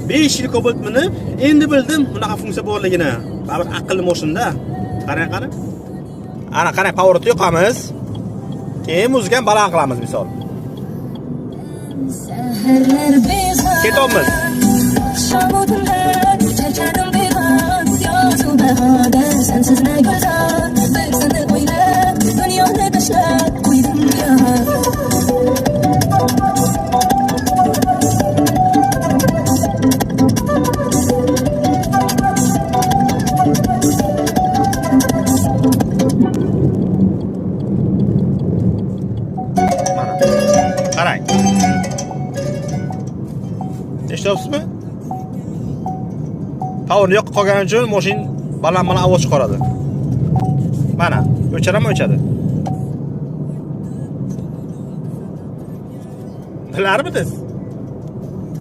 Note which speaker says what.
Speaker 1: 5 yil Cobalt minib, endi bildim bunaqa funksiya borligini. Baribir aqlli mashinada. Qarang, qarang. Ana qarang, powerni yoqamiz. Keyin muzikani baland qilamiz misol. Ketamiz. Qarang. Eshityapsizmi? Powerni yoqib qolgani uchun mashin baland ovoz chiqaradi. Mana, o'chirama o'chadi. Bilarmidingiz?